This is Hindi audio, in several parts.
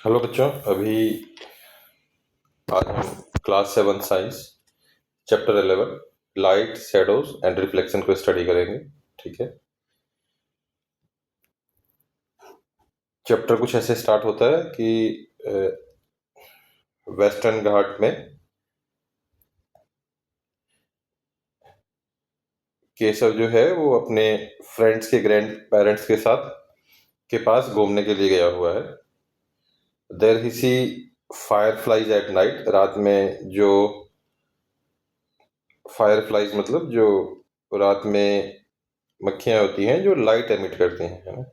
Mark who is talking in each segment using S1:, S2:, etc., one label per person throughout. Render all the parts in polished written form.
S1: हेलो बच्चों, अभी आज हम class 7 science chapter 11 light, shadows and reflection को स्टडी करेंगे। ठीक है। चैप्टर कुछ ऐसे स्टार्ट होता है कि वेस्टर्न घाट में केशव जो है वो अपने फ्रेंड्स के ग्रैंड पेरेंट्स के साथ के पास घूमने के लिए गया हुआ है। There he see fireflies at night. रात में जो फायर फ्लाइज मतलब जो रात में मक्खियां होती हैं जो लाइट एमिट करती हैं, है ना।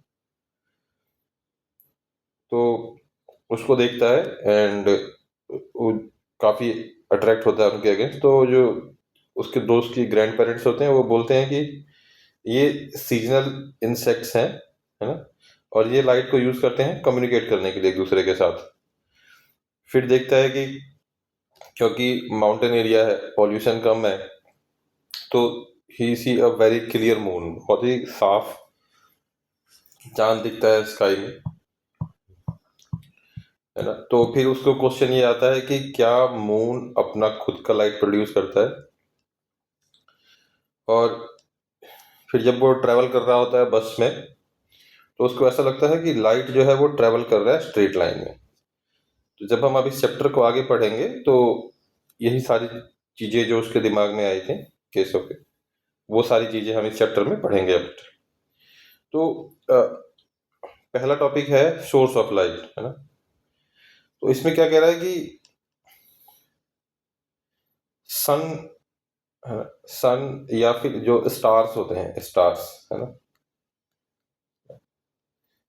S1: तो उसको देखता है एंड वो काफ़ी अट्रैक्ट होता है उनके अगेंस्ट। तो जो उसके दोस्त की ग्रैंड पेरेंट्स होते हैं वो बोलते हैं कि ये सीजनल इंसेक्ट्स हैं, है ना, और ये लाइट को यूज़ करते हैं कम्युनिकेट करने के लिए एक दूसरे के साथ। फिर देखता है कि क्योंकि माउंटेन एरिया है, पॉल्यूशन कम है, तो ही सी अ वेरी क्लियर मून, बहुत ही साफ चांद दिखता है स्काई में, है ना। तो फिर उसको क्वेश्चन ये आता है कि क्या मून अपना खुद का लाइट प्रोड्यूस करता है। और फिर जब वो ट्रैवल कर रहा होता है बस में, तो उसको ऐसा लगता है कि लाइट जो है वो ट्रैवल कर रहा है स्ट्रेट लाइन में। तो जब हम अब इस चैप्टर को आगे पढ़ेंगे तो यही सारी चीज़ें जो उसके दिमाग में आई थी केशव के, वो सारी चीज़ें हम इस चैप्टर में पढ़ेंगे अब। तो पहला टॉपिक है सोर्स ऑफ लाइट, है ना। तो इसमें क्या कह रहा है कि सन, है ना, सन या फिर जो स्टार्स होते हैं, स्टार्स, है ना,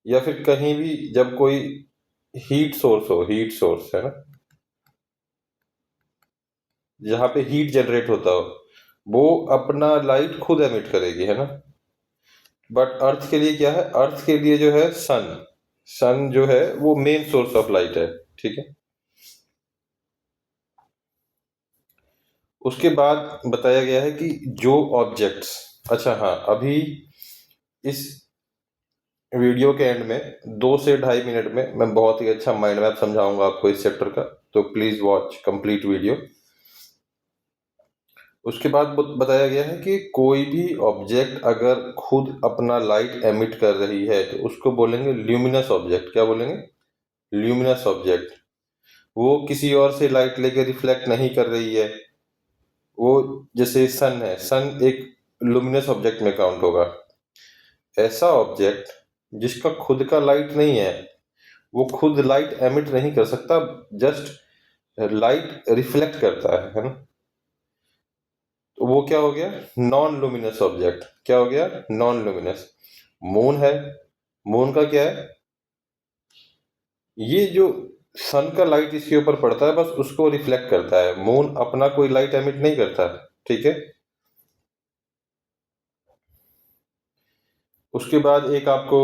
S1: या फिर कहीं भी जब कोई हीट सोर्स हो, हीट सोर्स, है ना, जहाँ पे हीट जनरेट होता हो, वो अपना लाइट खुद एमिट करेगी, है ना। बट अर्थ के लिए क्या है, अर्थ के लिए जो है सन, सन जो है वो मेन सोर्स ऑफ लाइट है। ठीक है। उसके बाद बताया गया है कि जो ऑब्जेक्ट्स, अच्छा हाँ, अभी इस वीडियो के एंड में 2 से 2.5 मिनट में मैं बहुत ही अच्छा माइंड मैप समझाऊंगा आपको इस चैप्टर का, तो प्लीज वॉच कंप्लीट वीडियो। उसके बाद बताया गया है कि कोई भी ऑब्जेक्ट अगर खुद अपना लाइट एमिट कर रही है तो उसको बोलेंगे ल्यूमिनस ऑब्जेक्ट। क्या बोलेंगे? Luminous object. वो किसी और से लाइट लेके रिफ्लेक्ट नहीं कर रही है। वो जैसे सन है, सन एक लुमिनस ऑब्जेक्ट में काउंट होगा। ऐसा ऑब्जेक्ट जिसका खुद का लाइट नहीं है, वो खुद लाइट एमिट नहीं कर सकता, जस्ट लाइट रिफ्लेक्ट करता है ना। तो वो क्या हो गया? Non luminous object. क्या हो गया? Non luminous. मून है, मून का क्या है? ये जो सन का लाइट इसके ऊपर पड़ता है बस उसको रिफ्लेक्ट करता है, मून अपना कोई लाइट एमिट नहीं करता। ठीक है। उसके बाद एक आपको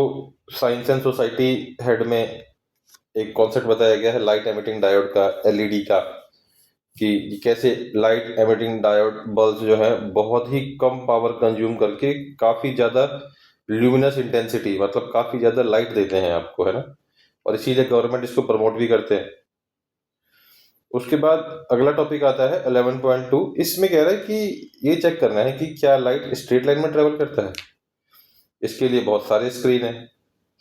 S1: साइंस एंड सोसाइटी हेड में एक कॉन्सेप्ट बताया गया है लाइट एमिटिंग डायोड का, एलईडी का, कि कैसे लाइट एमिटिंग डायोड बल्ब जो है बहुत ही कम पावर कंज्यूम करके काफी ज्यादा ल्यूमिनस इंटेंसिटी, मतलब काफी ज्यादा लाइट देते हैं आपको, है ना। और इसीलिए गवर्नमेंट इसको प्रमोट भी करते हैं। उसके बाद अगला टॉपिक आता है 11.2। इसमें कह रहा है कि ये चेक करना है कि क्या लाइट स्ट्रेट लाइन में ट्रेवल करता है। इसके लिए बहुत सारे स्क्रीन है,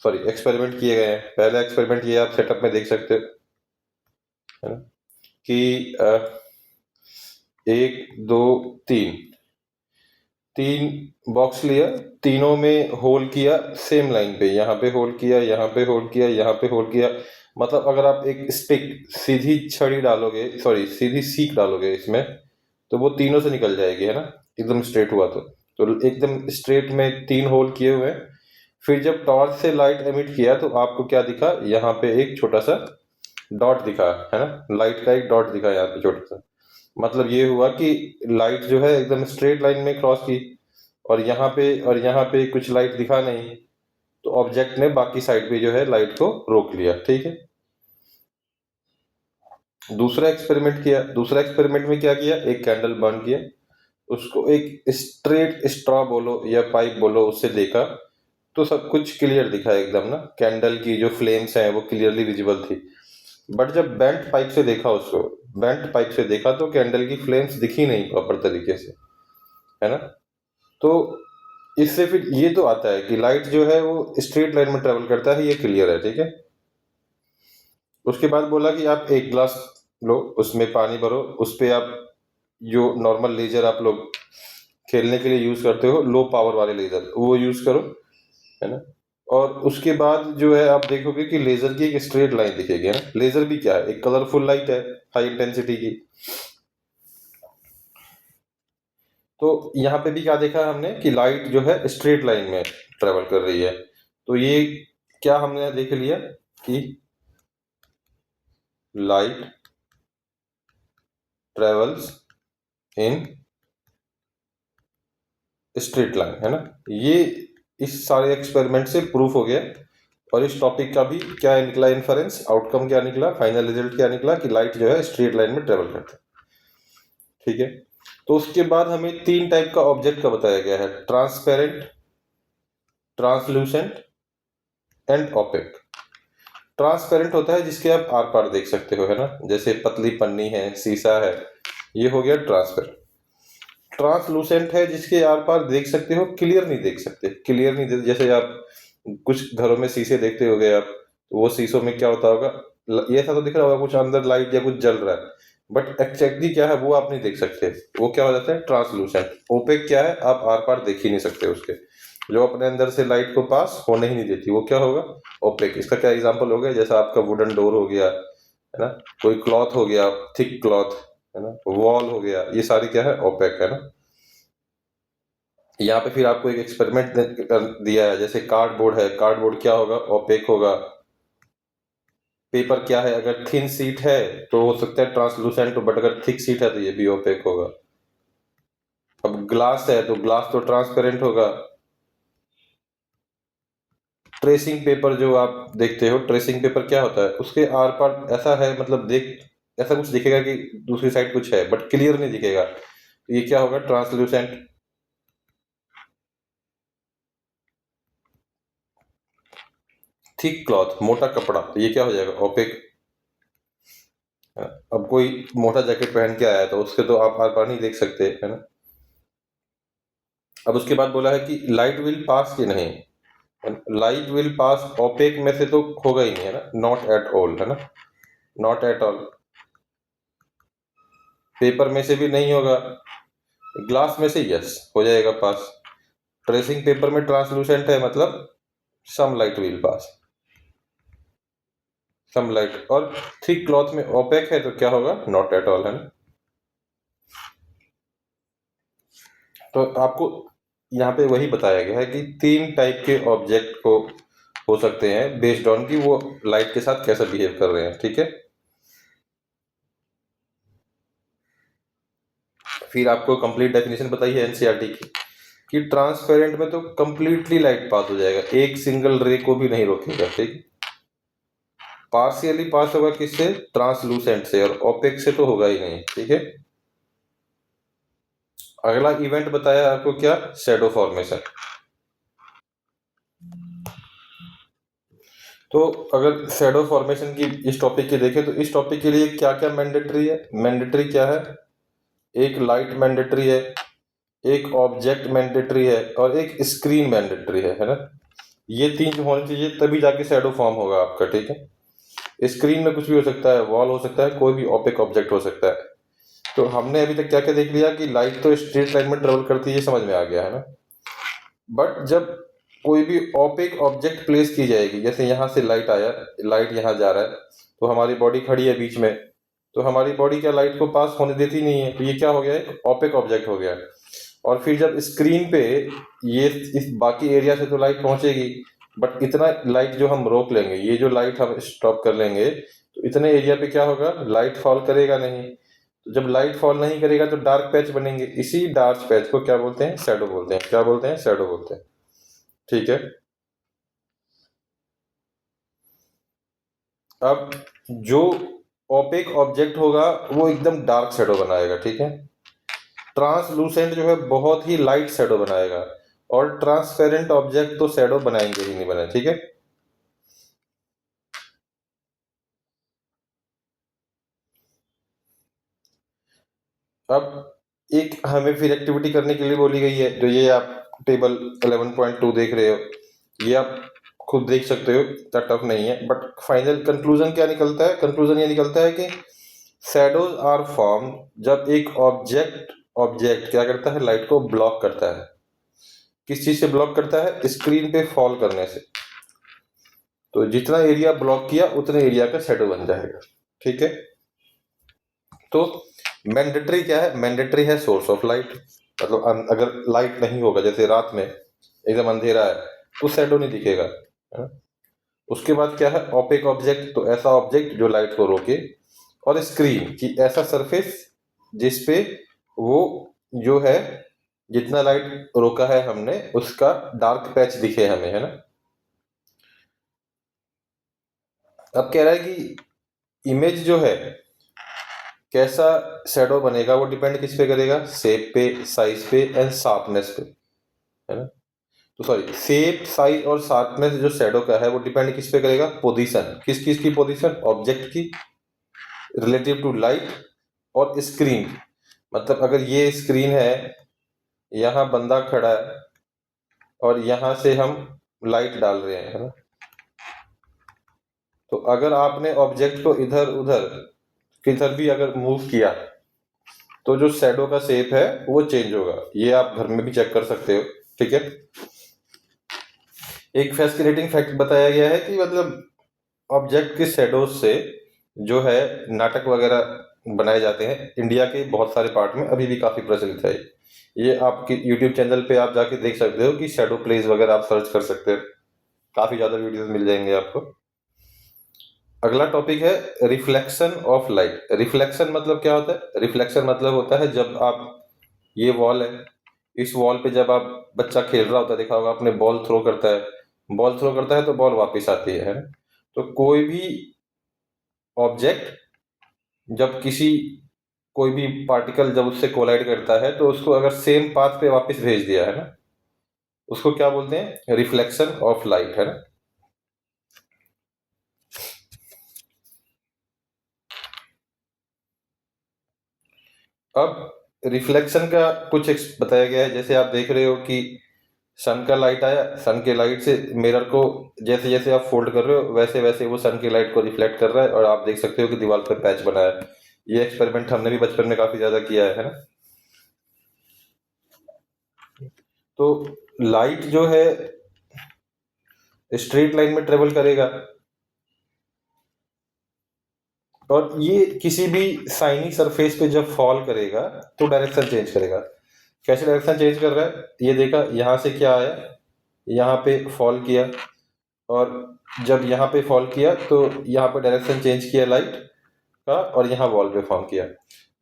S1: सॉरी एक्सपेरिमेंट किए गए हैं। पहला एक्सपेरिमेंट ये आप सेटअप में देख सकते हो, है ना, कि 1 2 3 3 बॉक्स लिया, तीनों में होल किया सेम लाइन पे, यहाँ पे होल किया, यहाँ पे होल किया, यहाँ पे होल किया। मतलब अगर आप एक स्टिक, सीधी छड़ी डालोगे, सॉरी सीधी सीख डालोगे इसमें, तो वो तीनों से निकल जाएगी, है ना, एकदम स्ट्रेट हुआ तो एकदम स्ट्रेट में 3 होल किए हुए हैं। फिर जब टॉर्च से लाइट एमिट किया तो आपको क्या दिखा? यहाँ पे एक छोटा सा डॉट दिखा, है ना, लाइट का एक डॉट दिखा यहाँ पे छोटा सा। मतलब ये हुआ कि लाइट जो है एकदम स्ट्रेट लाइन में क्रॉस की, और यहाँ पे कुछ लाइट दिखा नहीं, तो ऑब्जेक्ट ने बाकी साइड पे जो है लाइट को रोक लिया। ठीक है। दूसरा एक्सपेरिमेंट किया। दूसरा एक्सपेरिमेंट में क्या किया? एक कैंडल बर्न किया, उसको एक स्ट्रेट स्ट्रॉ बोलो या पाइप बोलो, उससे देखा तो सब कुछ क्लियर दिखा एकदम ना, कैंडल की जो फ्लेम्स हैं वो क्लियरली विजिबल थी। बट जब बेंट पाइप से देखा उसको, बेंट पाइप से देखा तो कैंडल की फ्लेम्स दिखी नहीं प्रॉपर तरीके से, है ना। तो इससे फिर ये तो आता है कि लाइट जो है वो स्ट्रेट लाइन में ट्रेवल करता है, ये क्लियर है, ठीक है। उसके बाद बोला कि आप एक ग्लास लो, उसमें पानी भरो, उस पे आप जो नॉर्मल लेजर आप लोग खेलने के लिए यूज करते हो, लो पावर वाले लेजर, वो यूज करो, है ना। और उसके बाद जो है आप देखोगे कि लेजर की एक स्ट्रेट लाइन दिखेगी, है ना। लेजर भी क्या है, एक कलरफुल लाइट है, हाई इंटेंसिटी की। तो यहाँ पे भी क्या देखा हमने कि लाइट जो है स्ट्रेट लाइन में ट्रेवल कर रही है। तो ये क्या हमने देख लिया कि light travels in straight line, है ना। ये इस सारे एक्सपेरिमेंट से प्रूफ हो गया। और इस टॉपिक का भी क्या निकला इन्फरेंस, आउटकम क्या निकला, फाइनल रिजल्ट क्या निकला कि लाइट जो है स्ट्रेट लाइन में ट्रेवल करता है, ठीक है। तो उसके बाद हमें 3 टाइप का ऑब्जेक्ट का बताया गया है, transparent, translucent and opaque. Transparent होता है जिसके आप आर पार देख सकते हो, है ना, जैसे पतली पन्नी है, शीशा है, ये हो गया ट्रांसपेरेंट। ट्रांसलूसेंट है जिसके आर पार देख सकते हो, क्लियर नहीं देख सकते, क्लियर नहीं देख, जैसे आप कुछ घरों में शीशे देखते होगे आप, तो वो शीशों में क्या होता होगा, ये ऐसा तो दिख रहा होगा कुछ अंदर लाइट या कुछ जल रहा है, बट एक्जैक्टली क्या है वो आप नहीं देख सकते, वो क्या हो जाता है ट्रांसलूसेंट। ओपेक क्या है, आप आर पार देख ही नहीं सकते उसके, जो अपने अंदर से लाइट को पास होने ही नहीं देती, वो क्या होगा ओपेक। इसका क्या एग्जांपल हो गया, जैसा आपका वुडन डोर हो गया, है ना, कोई क्लॉथ हो गया, थिक क्लॉथ, है ना, वॉल हो गया, ये सारी क्या है ओपेक, है ना। यहाँ पे फिर आपको एक एक्सपेरिमेंट दिया है, जैसे कार्डबोर्ड है, कार्डबोर्ड क्या होगा ओपेक होगा। पेपर क्या है, अगर थिन सीट है तो हो सकता है ट्रांसलूसेंट, बट अगर थिक सीट है तो ये भी ओपेक होगा। अब ग्लास है तो ग्लास तो ट्रांसपेरेंट होगा। ट्रेसिंग पेपर जो आप देखते हो, ट्रेसिंग पेपर क्या होता है, उसके आर पार ऐसा है, मतलब देख ऐसा कुछ दिखेगा कि दूसरी साइड कुछ है बट क्लियर नहीं दिखेगा, तो ये क्या होगा ट्रांसलूसेंट। थिक क्लॉथ, मोटा कपड़ा, तो ये क्या हो जाएगा ओपेक। अब कोई मोटा जैकेट पहन के आया है तो उसके तो आप आर पार नहीं देख सकते, है ना। अब उसके बाद बोला है कि लाइट विल पास कि नहीं, लाइट विल पास ओपेक में से तो होगा ही नहीं, है ना, नॉट एट ऑल, है ना, नॉट एट ऑल। पेपर में से भी नहीं होगा, ग्लास में से यस हो जाएगा पास। ट्रेसिंग पेपर में ट्रांसलूसेंट है, मतलब some light will pass, some light. और थिक क्लॉथ में ओपेक है तो क्या होगा नॉट एट ऑल, है ना। तो आपको यहाँ पे वही बताया गया है कि 3 टाइप के ऑब्जेक्ट को हो सकते हैं बेस्ड ऑन कि वो लाइट के साथ कैसा बिहेव कर रहे हैं, ठीक है। फिर आपको कंप्लीट डेफिनेशन बताई है एनसीईआरटी की कि ट्रांसपेरेंट में तो कंप्लीटली लाइट पास हो जाएगा, एक सिंगल रे को भी नहीं रोकेगा, ठीक। पार्शियली पास होगा किससे, ट्रांसलूसेंट से, और ओपेक से तो होगा ही नहीं, ठीक है। अगला इवेंट बताया आपको क्या, शैडो फॉर्मेशन। तो अगर शैडो फॉर्मेशन की इस टॉपिक की देखें तो इस टॉपिक के लिए क्या क्या मैंडेटरी है, मैंडेटरी क्या है, एक लाइट मैंडेटरी है, एक ऑब्जेक्ट मैंडेटरी है, और एक स्क्रीन मैंडेटरी है ना। ये 3 होनी चाहिए तभी जाके शैडो फॉर्म होगा आपका, ठीक है। स्क्रीन में कुछ भी हो सकता है, वॉल हो सकता है, कोई भी ओपेक ऑब्जेक्ट हो सकता है। तो हमने अभी तक क्या क्या देख लिया कि लाइट तो स्ट्रेट लाइन में ट्रेवल करती है, ये समझ में आ गया, है ना। बट जब कोई भी ओपेक ऑब्जेक्ट प्लेस की जाएगी, जैसे यहाँ से लाइट आया, लाइट यहाँ जा रहा है, तो हमारी बॉडी खड़ी है बीच में, तो हमारी बॉडी क्या लाइट को पास होने देती नहीं है, तो ये क्या हो गया, एक ओपेक ऑब्जेक्ट हो गया। और फिर जब स्क्रीन पे ये इस बाकी एरिया से तो लाइट पहुंचेगी, बट इतना लाइट जो हम रोक लेंगे, ये जो लाइट हम स्टॉप कर लेंगे, तो इतने एरिया पे क्या होगा, लाइट फॉल करेगा नहीं। तो जब लाइट फॉल नहीं करेगा तो डार्क पैच बनेंगे, इसी डार्क पैच को क्या बोलते हैं, शैडो बोलते हैं। क्या बोलते हैं, शैडो बोलते हैं, ठीक है। अब जो ओपेक ऑब्जेक्ट होगा वो एकदम डार्क शैडो बनाएगा, ठीक है। ट्रांसलूसेंट जो है बहुत ही लाइट शैडो बनाएगा, और ट्रांसपेरेंट ऑब्जेक्ट तो शैडो बनाएंगे ही नहीं बने, ठीक है। अब एक हमें फिर एक्टिविटी करने के लिए बोली गई है, जो ये आप टेबल 11.2 देख रहे हो, ये आप खुद देख सकते हो, इतना टफ नहीं है। बट फाइनल कंक्लूजन क्या निकलता है? कंक्लूजन ये निकलता है कि शैडोज आर फॉर्म जब एक ऑब्जेक्ट ऑब्जेक्ट क्या करता है? लाइट को ब्लॉक करता है। किस चीज से ब्लॉक करता है? स्क्रीन पे फॉल करने से। तो जितना एरिया ब्लॉक किया उतने एरिया का शैडो बन जाएगा। ठीक है, तो मैंडेटरी क्या है? मैंडेटरी है सोर्स ऑफ लाइट। मतलब अगर लाइट नहीं होगा, जैसे रात में एकदम अंधेरा है, तो शैडो नहीं दिखेगा, है ना? उसके बाद क्या है? ओपेक ऑब्जेक्ट, तो ऐसा ऑब्जेक्ट जो लाइट को रोके। और स्क्रीन की ऐसा सरफेस जिसपे वो जो है, जितना लाइट रोका है हमने उसका डार्क पैच दिखे हमें, है ना? अब कह रहा है कि इमेज जो है कैसा शैडो बनेगा, वो डिपेंड किस पे करेगा? शेप पे, साइज पे एंड शार्पनेस पे, है ना? तो सॉरी, शेप, साइज और शार्पनेस जो शैडो का है वो डिपेंड किस पे करेगा? पोजीशन। किस किस की पोजीशन? ऑब्जेक्ट की रिलेटिव टू लाइट और स्क्रीन। मतलब अगर ये स्क्रीन है, यहाँ बंदा खड़ा है और यहाँ से हम लाइट डाल रहे हैं, है ना? तो अगर आपने ऑब्जेक्ट को इधर उधर किधर भी अगर मूव किया, तो जो शैडो का शेप है वो चेंज होगा। ये आप घर में भी चेक कर सकते हो। ठीक है, एक फैसिनेटिंग फैक्ट बताया गया है कि मतलब ऑब्जेक्ट के शैडोज से जो है नाटक वगैरह बनाए जाते हैं। इंडिया के बहुत सारे पार्ट में अभी भी काफी प्रचलित है। ये आपके यूट्यूब चैनल पे आप जाके देख सकते हो कि शैडो प्लेस वगैरह आप सर्च कर सकते हो, काफी ज्यादा वीडियोस मिल जाएंगे आपको। अगला टॉपिक है रिफ्लेक्शन ऑफ लाइट। रिफ्लेक्शन मतलब क्या होता है? रिफ्लेक्शन मतलब होता है जब आप, ये वॉल है, इस वॉल पे जब आप, बच्चा खेल रहा होता है, देखा होगा आपने, बॉल थ्रो करता है, बॉल थ्रो करता है तो बॉल वापस आती है ना? तो कोई भी ऑब्जेक्ट जब किसी, कोई भी पार्टिकल जब उससे कोलाइड करता है तो उसको अगर सेम पाथ पे वापस भेज दिया, है ना, उसको क्या बोलते हैं? रिफ्लेक्शन ऑफ लाइट, है ना? अब रिफ्लेक्शन का कुछ बताया गया है। जैसे आप देख रहे हो कि सन का लाइट आया, सन के लाइट से मिरर को जैसे जैसे आप फोल्ड कर रहे हो वैसे वैसे वो सन की लाइट को रिफ्लेक्ट कर रहा है, और आप देख सकते हो कि दीवार पर पैच बना है। ये एक्सपेरिमेंट हमने भी बचपन में काफी ज्यादा किया है ना? तो लाइट जो है स्ट्रेट लाइन में ट्रेवल करेगा, और ये किसी भी साइनी सरफेस पे जब फॉल करेगा तो डायरेक्शन चेंज करेगा। कैसे डायरेक्शन चेंज कर रहा है? ये देखा, यहाँ से क्या आया, यहाँ पे फॉल किया, और जब यहाँ पे फॉल किया तो यहाँ पे डायरेक्शन चेंज किया लाइट का, और यहाँ वॉल पे फॉर्म किया।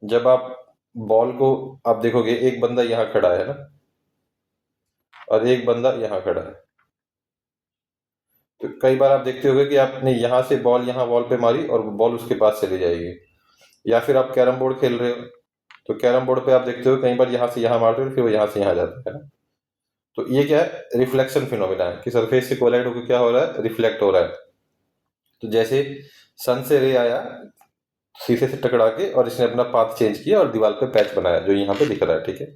S1: जब आप बॉल को आप देखोगे, एक बंदा यहाँ खड़ा है ना, और एक बंदा यहाँ खड़ा है, तो कई बार आप देखते होगे कि आपने यहाँ से बॉल यहाँ वॉल पे मारी और बॉल उसके पास चली जाएगी। या फिर आप कैरम बोर्ड खेल रहे हो, तो कैरम बोर्ड पे आप देखते हो कई बार यहाँ से यहाँ मारते हो फिर वो यहाँ से यहाँ जाता है ना? तो ये क्या है? रिफ्लेक्शन फिनोमिना है कि सरफेस से कोलाइड होकर क्या हो रहा है? रिफ्लेक्ट हो रहा है। तो जैसे सन से रे आया शीशे से टकरा के, और इसने अपना पाथ चेंज किया और दीवार पे पैच बनाया जो यहाँ पे दिख रहा है। ठीक है,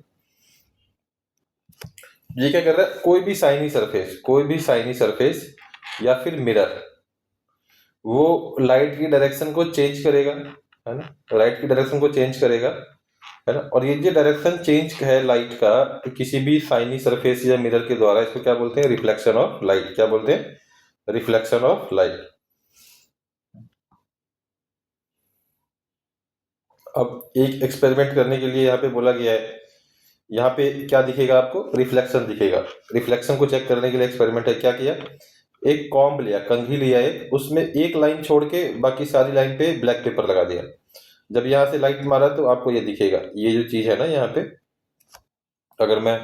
S1: ये क्या कर रहा है? कोई भी साइनी सरफेस, कोई भी साइनी सरफेस या फिर मिरर, वो लाइट की डायरेक्शन को चेंज करेगा, है ना? लाइट की डायरेक्शन को चेंज करेगा, है ना? और ये जो डायरेक्शन चेंज है लाइट का किसी भी साइनी सरफेस या मिरर के द्वारा, इसको क्या बोलते हैं? Reflection of light. क्या बोलते हैं? Reflection of light. अब एक एक्सपेरिमेंट करने के लिए यहाँ पे बोला गया है, यहाँ पे क्या दिखेगा आपको? रिफ्लेक्शन दिखेगा। रिफ्लेक्शन को चेक करने के लिए एक्सपेरिमेंट है, क्या किया, एक कॉम्ब लिया, कंघी लिया, एक उसमें एक लाइन छोड़ के बाकी सारी लाइन पे ब्लैक पेपर लगा दिया। जब यहाँ से लाइट मारा तो आपको ये दिखेगा, ये जो चीज है ना यहाँ पे, अगर मैं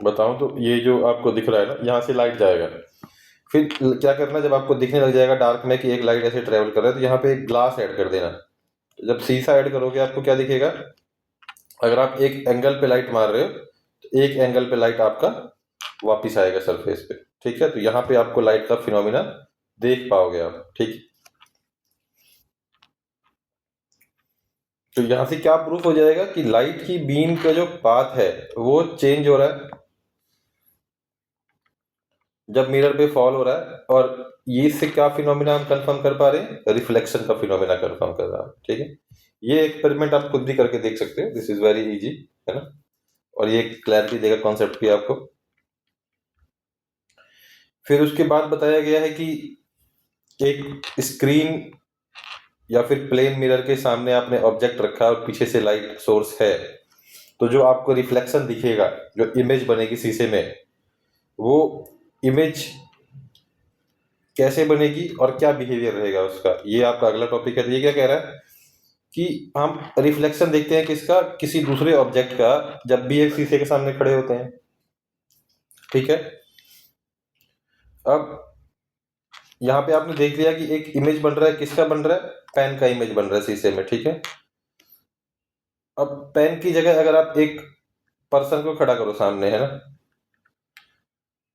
S1: बताऊं तो ये जो आपको दिख रहा है ना, यहाँ से लाइट जाएगा। फिर क्या करना, जब आपको दिखने लग जाएगा डार्क में कि एक लाइट ऐसे ट्रेवल कर रहा है, तो यहाँ पे एक ग्लास ऐड कर देना। जब शीशा ऐड करोगे आपको क्या दिखेगा? अगर आप एक एंगल पे लाइट मार रहे हो तो एक एंगल पे लाइट आपका वापिस आएगा सरफेस पे। ठीक है, तो यहाँ पे आपको लाइट का फिनोमिना देख पाओगे आप। ठीक, तो यहाँ से क्या प्रूफ हो जाएगा कि लाइट की बीम का जो पाथ है वो चेंज हो रहा है जब मिरर पे फॉल हो रहा है, और ये इससे क्या फिनोमिना हम कंफर्म कर पा रहे हैं, रिफ्लेक्शन का फिनोमिना कंफर्म कर रहा है। ठीक है, ये एक्सपेरिमेंट आप खुद भी करके देख सकते हो, दिस इज वेरी इजी, है ना, और ये क्लैरिटी देगा कॉन्सेप्ट की आपको। फिर उसके बाद बताया गया है कि एक स्क्रीन या फिर प्लेन मिरर के सामने आपने ऑब्जेक्ट रखा और पीछे से लाइट सोर्स है, तो जो आपको रिफ्लेक्शन दिखेगा, जो इमेज बनेगी शीशे में, वो इमेज कैसे बनेगी और क्या बिहेवियर रहेगा उसका, ये आपका अगला टॉपिक है। तो ये क्या कह रहा है कि हम रिफ्लेक्शन देखते हैं किसका, किसी दूसरे ऑब्जेक्ट का, जब भी एक शीशे के सामने खड़े होते हैं। ठीक है, अब यहाँ पे आपने देख लिया कि एक इमेज बन रहा है, किसका बन रहा है, पेन का इमेज बन रहा है शीशे में। ठीक है, अब पेन की जगह अगर आप एक पर्सन को खड़ा करो सामने, है ना,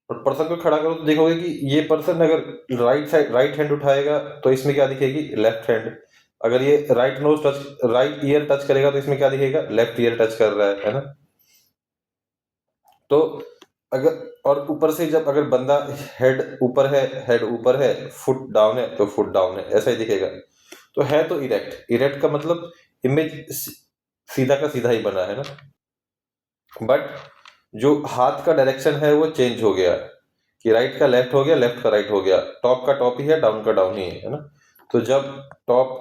S1: और पर्सन को खड़ा करो तो देखोगे कि ये पर्सन अगर राइट हैंड उठाएगा तो इसमें क्या दिखेगी, लेफ्ट हैंड। अगर ये राइट ईयर टच करेगा तो इसमें क्या दिखेगा, लेफ्ट ईयर टच कर रहा है ना। तो अगर, और ऊपर से जब अगर बंदा हेड ऊपर है, फुट डाउन है तो फुट डाउन है, ऐसा ही दिखेगा। तो है तो इरेक्ट का मतलब इमेज सीधा का सीधा ही बना है ना, बट जो हाथ का डायरेक्शन है वो चेंज हो गया, कि राइट का लेफ्ट हो गया, लेफ्ट का राइट हो गया, टॉप का टॉप ही है, डाउन का डाउन ही है ना। तो जब टॉप,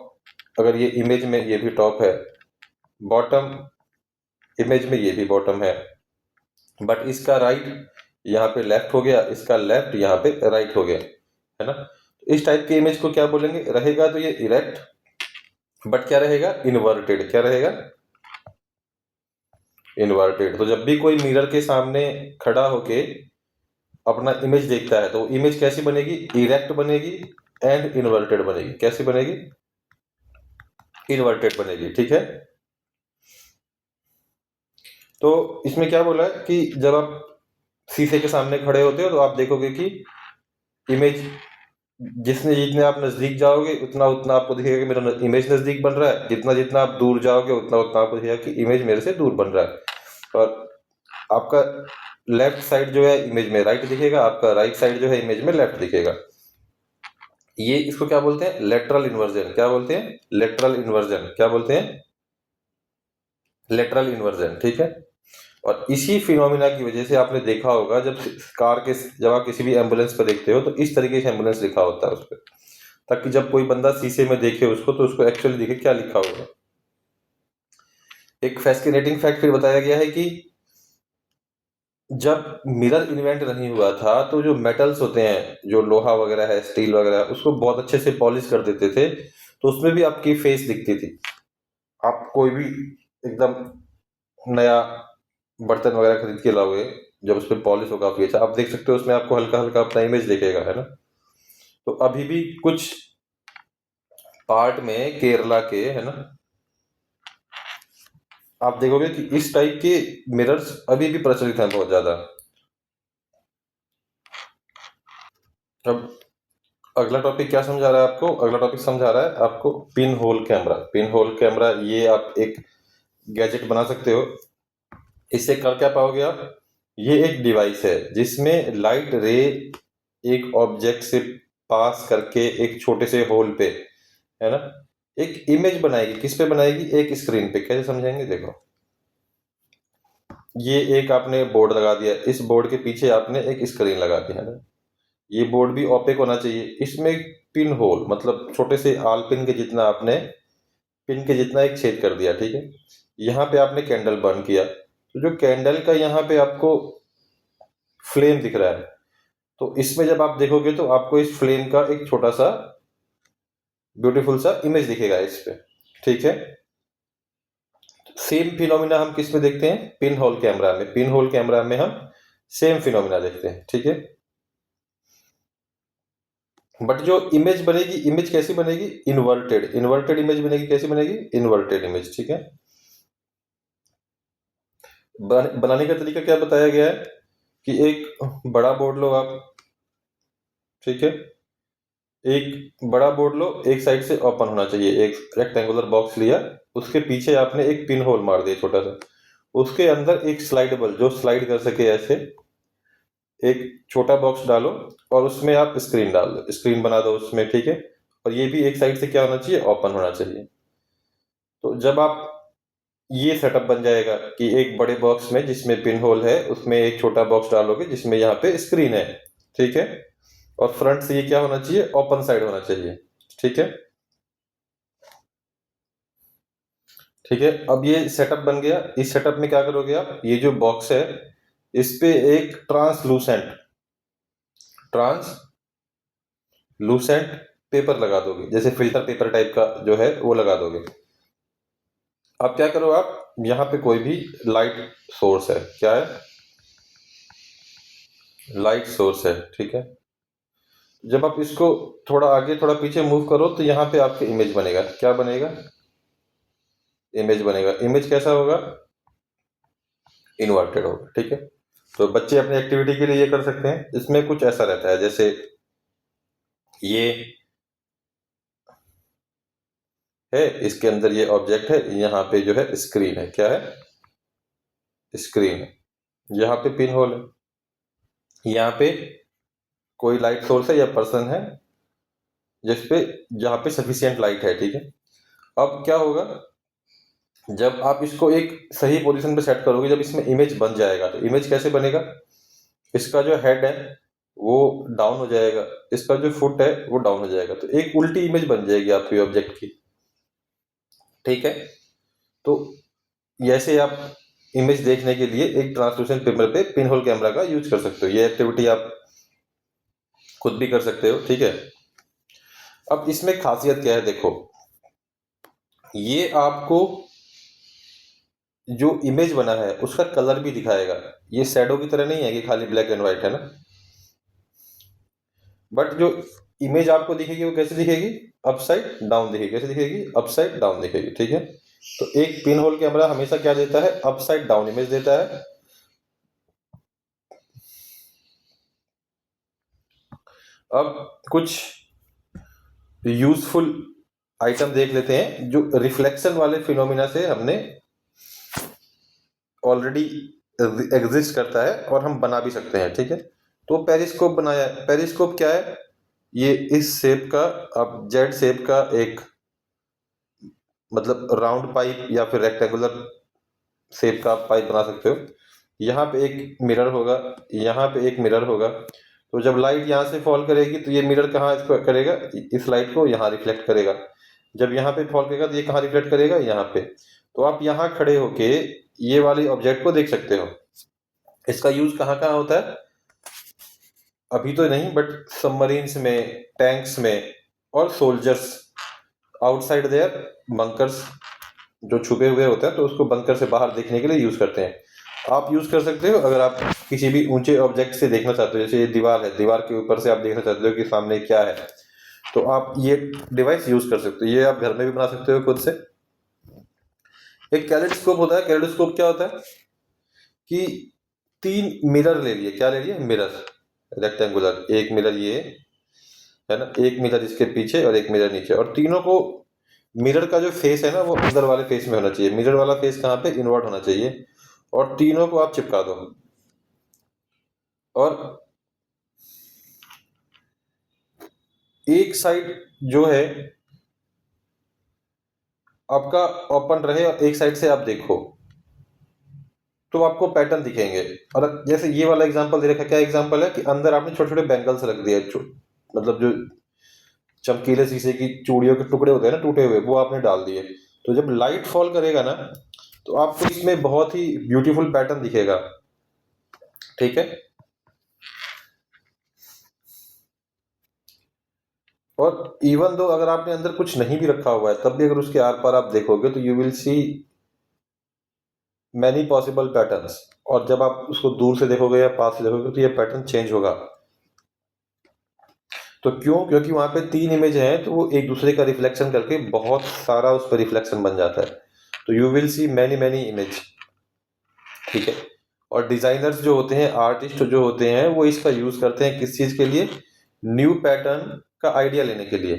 S1: अगर ये इमेज में ये भी टॉप है, बॉटम इमेज में ये भी बॉटम है, बट इसका राइट यहाँ पे लेफ्ट हो गया, इसका लेफ्ट यहाँ पे राइट हो गया, है ना। तो इस टाइप के इमेज को क्या बोलेंगे, रहेगा तो ये इरेक्ट, बट क्या रहेगा, इन्वर्टेड। क्या रहेगा, इन्वर्टेड। तो जब भी कोई मिरर के सामने खड़ा होके अपना इमेज देखता है तो इमेज कैसी बनेगी, इरेक्ट बनेगी एंड इन्वर्टेड बनेगी। कैसी बनेगी, इन्वर्टेड बनेगी। ठीक है, तो इसमें क्या बोला है कि जब आप शीशे के सामने खड़े होते हो तो आप देखोगे कि इमेज, जितने आप नजदीक जाओगे उतना उतना आपको दिखेगा कि मेरा इमेज नजदीक बन रहा है, जितना जितना आप दूर जाओगे उतना उतना आपको दिखेगा कि इमेज मेरे से दूर बन रहा है। और आपका लेफ्ट साइड जो है इमेज में राइट दिखेगा, आपका राइट साइड जो है इमेज में लेफ्ट दिखेगा। ये इसको क्या बोलते हैं, लेटरल इन्वर्जन। क्या बोलते हैं, लेटरल इन्वर्जन। क्या बोलते हैं, लेटरल इन्वर्जन। ठीक है, और इसी फिनोमिना की वजह से आपने देखा होगा जब आप किसी भी एम्बुलेंस पर देखते हो तो इस तरीके से एम्बुलेंस लिखा होता है उस पर, ताकि जब कोई बंदा शीशे में देखे उसको तो उसको एक्चुअली दिखे क्या लिखा होगा। एक फैस्किनेटिंग फैक्ट फिर बताया गया है कि जब मिरर इन्वेंट नहीं हुआ था तो जो मेटल्स होते हैं, जो लोहा वगैरह है, स्टील वगैरह है, उसको बहुत अच्छे से पॉलिश कर देते थे, तो उसमें भी आपकी फेस दिखती थी। आप कोई भी एकदम नया बर्तन वगैरह खरीद के लाओगे, जब उस पर पॉलिश हो काफी अच्छा, आप देख सकते हो उसमें आपको हल्का हल्का अपना इमेज दिखेगा, है ना। तो अभी भी कुछ पार्ट में केरला के, है ना, आप देखोगे कि इस टाइप के मिरर्स अभी भी प्रचलित हैं बहुत ज्यादा। अब अगला टॉपिक क्या समझा रहा है आपको, अगला टॉपिक समझा रहा है आपको pin hole camera. Pin hole camera, ये आप एक गैजेट बना सकते हो। इससे कर क्या पाओगे आप, ये एक डिवाइस है जिसमें लाइट रे एक ऑब्जेक्ट से पास करके एक छोटे से होल पे, है ना, एक इमेज बनाएगी। किस पे बनाएगी, एक स्क्रीन पे। कैसे समझेंगे, देखो, ये एक आपने बोर्ड लगा दिया, इस बोर्ड के पीछे आपने एक स्क्रीन लगा दी, है ना। ये बोर्ड भी ओपेक होना चाहिए। इसमें एक पिन होल, मतलब छोटे से आल पिन के जितना आपने, पिन के जितना एक छेद कर दिया। ठीक है, यहाँ पे आपने कैंडल बर्न किया, तो जो कैंडल का यहाँ पे आपको फ्लेम दिख रहा है, तो इसमें जब आप देखोगे तो आपको इस फ्लेम का एक छोटा सा ब्यूटीफुल सा इमेज दिखेगा इस पे। ठीक है, सेम फिनोमिना हम किस में देखते हैं, पिन होल कैमरा में। पिन होल कैमरा में हम सेम फिनोमिना देखते हैं। ठीक है, बट जो इमेज बनेगी, इमेज कैसी बनेगी, इन्वर्टेड। इन्वर्टेड इमेज बनेगी, कैसी बनेगी, इन्वर्टेड इमेज। ठीक है, बनाने का तरीका क्या बताया गया है कि एक बड़ा बोर्ड लो आप, ठीक है, एक बड़ा बोर्ड लो, एक साइड से ओपन होना चाहिए, एक रेक्टेंगुलर बॉक्स लिया, उसके पीछे आपने एक पिन होल मार दिया छोटा सा, उसके अंदर एक स्लाइडेबल जो स्लाइड कर सके ऐसे एक छोटा बॉक्स डालो और उसमें आप स्क्रीन डाल दो, स्क्रीन बना दो उसमें, ठीक है। और ये भी एक साइड से क्या होना चाहिए, ओपन होना चाहिए। तो जब आप ये सेटअप बन जाएगा कि एक बड़े बॉक्स में जिसमें पिन होल है उसमें एक छोटा बॉक्स डालोगे जिसमें यहाँ पे स्क्रीन है, ठीक है। और फ्रंट से ये क्या होना चाहिए, ओपन साइड होना चाहिए, ठीक है। ठीक है, अब ये सेटअप बन गया। इस सेटअप में क्या करोगे आप, ये जो बॉक्स है इस पे एक ट्रांसलूसेंट पेपर लगा दोगे, जैसे फिल्टर पेपर टाइप का जो है वो लगा दोगे। अब क्या करो आप, यहाँ पे कोई भी लाइट सोर्स है, क्या है, लाइट सोर्स है, ठीक है। जब आप इसको थोड़ा आगे थोड़ा पीछे मूव करो तो यहाँ पे आपके इमेज बनेगा, क्या बनेगा, इमेज बनेगा। इमेज कैसा होगा, इन्वर्टेड होगा, ठीक है। तो बच्चे अपनी एक्टिविटी के लिए ये कर सकते हैं। इसमें कुछ ऐसा रहता है जैसे ये है, इसके अंदर ये ऑब्जेक्ट है, यहाँ पे जो है स्क्रीन है, क्या है, स्क्रीन है। यहाँ पे पिन होल है, यहाँ पे कोई लाइट सोर्स है या पर्सन है जिसपे जहाँ पे सफिशियंट लाइट है, ठीक है। अब क्या होगा, जब आप इसको एक सही पोजीशन पे सेट करोगे, जब इसमें इमेज बन जाएगा तो इमेज कैसे बनेगा, इसका जो हेड है वो डाउन हो जाएगा, इसका जो फुट है वो डाउन हो जाएगा, तो एक उल्टी इमेज बन जाएगी आपके ऑब्जेक्ट की, ठीक है। तो ऐसे आप इमेज देखने के लिए एक ट्रांसलूसेंट पेपर पे पिन होल कैमरा का यूज कर सकते हो। ये एक्टिविटी आप खुद भी कर सकते हो, ठीक है। अब इसमें खासियत क्या है, देखो ये आपको जो इमेज बना है उसका कलर भी दिखाएगा। ये शैडो की तरह नहीं है कि खाली ब्लैक एंड व्हाइट है ना, बट जो इमेज आपको दिखेगी वो कैसे दिखेगी, अपसाइड डाउन दिखेगी। कैसे दिखेगी, अपसाइड डाउन दिखेगी, ठीक है। तो एक पिन होल कैमरा हमेशा क्या देता है, अपसाइड डाउन इमेज देता है। अब कुछ यूजफुल आइटम देख लेते हैं जो रिफ्लेक्शन वाले फिनोमिना से हमने ऑलरेडी एग्जिस्ट करता है और हम बना भी सकते हैं, ठीक है। तो पेरिस्कोप बनाया है। पेरिस्कोप क्या है, ये इस शेप का, आप जेड शेप का एक मतलब राउंड पाइप या फिर रेक्टेंगुलर शेप का पाइप बना सकते हो। यहाँ पे एक मिरर होगा, यहाँ पे एक मिरर होगा। तो जब लाइट यहाँ से फॉल करेगी तो ये मिरर कहाँ इसको करेगा, इस लाइट को यहाँ रिफ्लेक्ट करेगा। जब यहाँ पे फॉल करेगा तो ये कहाँ रिफ्लेक्ट करेगा, यहाँ पे। तो आप यहाँ खड़े होके ये वाले ऑब्जेक्ट को देख सकते हो। इसका यूज कहाँ कहाँ होता है, अभी तो नहीं, बट सबमरीन्स में, टैंक्स में, और सोल्जर्स आउटसाइड देयर बंकर्स, जो छुपे हुए होते हैं तो उसको बंकर से बाहर देखने के लिए यूज करते हैं। आप यूज कर सकते हो अगर आप किसी भी ऊंचे ऑब्जेक्ट से देखना चाहते हो, जैसे ये दीवार है, दीवार के ऊपर से आप देखना चाहते हो कि सामने क्या है, तो आप ये डिवाइस यूज कर सकते हो। ये आप घर में भी बना सकते हो खुद से। एक कैलेडोस्कोप होता है। कैलेडोस्कोप क्या होता है कि 3 मिरर ले लिए, क्या ले लिए, मिरर रेक्टेंगुलर, एक मिरर ये है ना, एक मिरर इसके पीछे और एक मिरर नीचे, और तीनों को मिरर का जो फेस है ना वो अंदर वाले फेस में होना चाहिए। मिरर वाला फेस कहाँ पे, इन्वर्ट होना चाहिए, और तीनों को आप चिपका दो। और एक साइड जो है आपका ओपन रहे और एक साइड से आप देखो तो आपको पैटर्न दिखेंगे। और जैसे ये वाला एग्जांपल दे रखा है, क्या एग्जांपल है कि अंदर आपने छोटे छोटे बैंगल्स रख दिए, मतलब जो चमकीले शीशे की चूड़ियों के टुकड़े होते हैं ना टूटे हुए, वो आपने डाल दिए। तो जब लाइट फॉल करेगा ना तो आपको इसमें बहुत ही ब्यूटीफुल पैटर्न दिखेगा, ठीक है। और इवन दो अगर आपने अंदर कुछ नहीं भी रखा हुआ है तब भी अगर उसके आर पार आप देखोगे तो you will see many possible patterns. और जब आप उसको दूर से देखोगे या पास से देखोगे तो ये पैटर्न चेंज होगा। तो क्यों, क्योंकि वहां पे 3 इमेज हैं तो वो एक दूसरे का रिफ्लेक्शन करके बहुत सारा उस पर रिफ्लेक्शन बन जाता है। तो you will see many many image, ठीक है। और डिजाइनर्स जो होते हैं, आर्टिस्ट जो होते हैं, वो इसका यूज करते हैं किस चीज के लिए, न्यू पैटर्न का आइडिया लेने के लिए,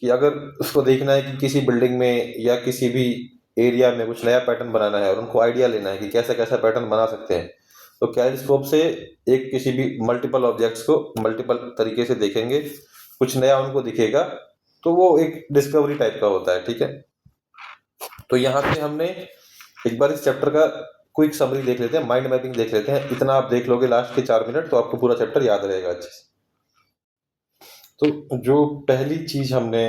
S1: कि अगर उसको देखना है कि किसी बिल्डिंग में या किसी भी एरिया में कुछ नया पैटर्न बनाना है और उनको आइडिया लेना है कि कैसा कैसा पैटर्न बना सकते हैं, तो कैलिस्कोप से एक किसी भी मल्टीपल ऑब्जेक्ट्स को मल्टीपल तरीके से देखेंगे, कुछ नया उनको दिखेगा, तो वो एक डिस्कवरी टाइप का होता है। ठीक है, तो यहाँ पे हमने एक बार इस चैप्टर का क्विक समरी देख लेते हैं, माइंड मैपिंग देख लेते हैं। इतना आप देख लोगे लास्ट के 4 मिनट तो आपको पूरा चैप्टर याद रहेगा अच्छे से। तो जो पहली चीज हमने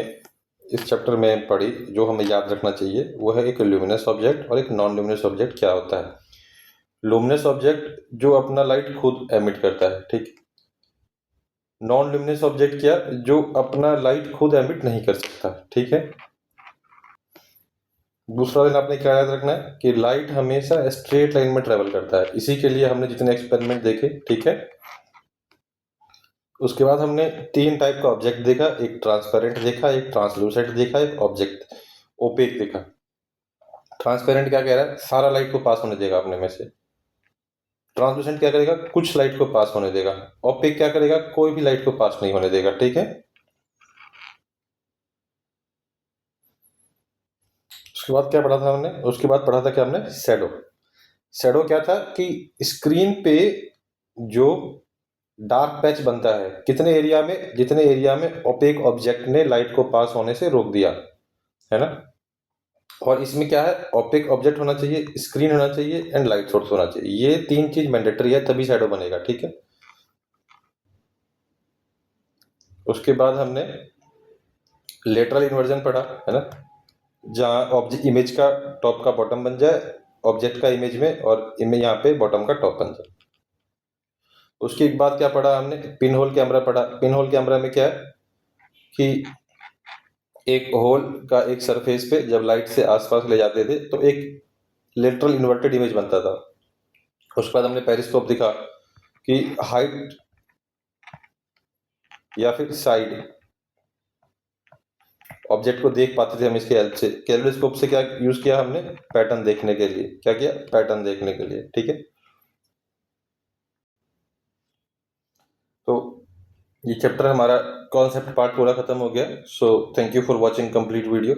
S1: इस चैप्टर में पढ़ी जो हमें याद रखना चाहिए वो है एक ल्यूमिनस ऑब्जेक्ट और एक नॉन ल्यूमिनस ऑब्जेक्ट क्या होता है। लुमिनस ऑब्जेक्ट जो अपना लाइट खुद एमिट करता है, ठीक। नॉन ल्यूमिनस ऑब्जेक्ट क्या, जो अपना लाइट खुद एमिट नहीं कर सकता, ठीक है। दूसरा दिन आपने क्या याद रखना है कि लाइट हमेशा स्ट्रेट लाइन में ट्रेवल करता है। इसी के लिए हमने जितने एक्सपेरिमेंट देखे, ठीक है। उसके बाद हमने 3 टाइप का ऑब्जेक्ट देखा, एक ट्रांसपेरेंट देखा, एक ट्रांसलूसेंट देखा, एक ऑब्जेक्ट ओपेक देखा। ट्रांसपेरेंट क्या कह रहा है, सारा लाइट को पास होने देगा अपने में से। ट्रांसलूसेंट क्या करेगा, कुछ लाइट को पास होने देगा। ओपेक क्या करेगा, कोई भी लाइट को पास नहीं होने देगा, ठीक है। उसके बाद क्या पढ़ा था हमने, उसके बाद पढ़ा था क्या हमने, शैडो। शैडो क्या था कि स्क्रीन पे जो डार्क पैच बनता है कितने एरिया में, जितने एरिया में ओपेक ऑब्जेक्ट ने लाइट को पास होने से रोक दिया है ना। और इसमें क्या है, ओपेक ऑब्जेक्ट होना चाहिए, स्क्रीन होना चाहिए एंड लाइट सोर्स होना चाहिए। ये 3 चीज मैंडेटरी है, तभी शैडो बनेगा, ठीक है। उसके बाद हमने लेटरल इन्वर्जन पढ़ा है ना, जहाँ ऑब्जेक्ट इमेज का टॉप का बॉटम बन जाए ऑब्जेक्ट का इमेज में, और इमेज यहाँ पे बॉटम का टॉप बन जाए। उसके एक बाद क्या पढ़ा हमने, पिन होल कैमरा पढ़ा। पिन होल कैमरा में क्या है कि एक होल का एक सरफेस पे जब लाइट से आसपास ले जाते थे तो एक लेटरल इन्वर्टेड इमेज बनता था। उसके बाद हमने पेरिस्कोप दिखा कि हाइट या फिर साइड ऑब्जेक्ट को देख पाते थे हम इसके हेल्प से। कैलिस्कोप से क्या यूज किया हमने, पैटर्न देखने के लिए। क्या किया, पैटर्न देखने के लिए, ठीक है। तो ये चैप्टर हमारा कॉन्सेप्ट पार्ट पूरा खत्म हो गया। So thank you for watching complete video.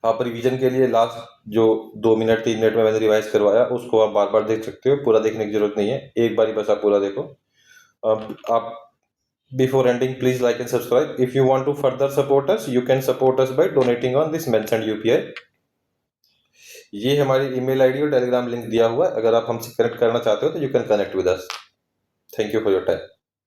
S1: आप रिवीजन के लिए लास्ट जो 2 मिनट 3 मिनट में मैंने रिवाइज करवाया उसको आप बार बार देख सकते हो, पूरा देखने की जरूरत नहीं है, एक बार ही बस आप पूरा देखो। आप before ending please like and subscribe. If you want to further support us you can support us by donating on this mentioned UPI। ये हमारी ईमेल आईडी और टेलीग्राम लिंक दिया हुआ है, अगर आप हमसे कनेक्ट करना चाहते हो तो you can connect with us. Thank you for your time.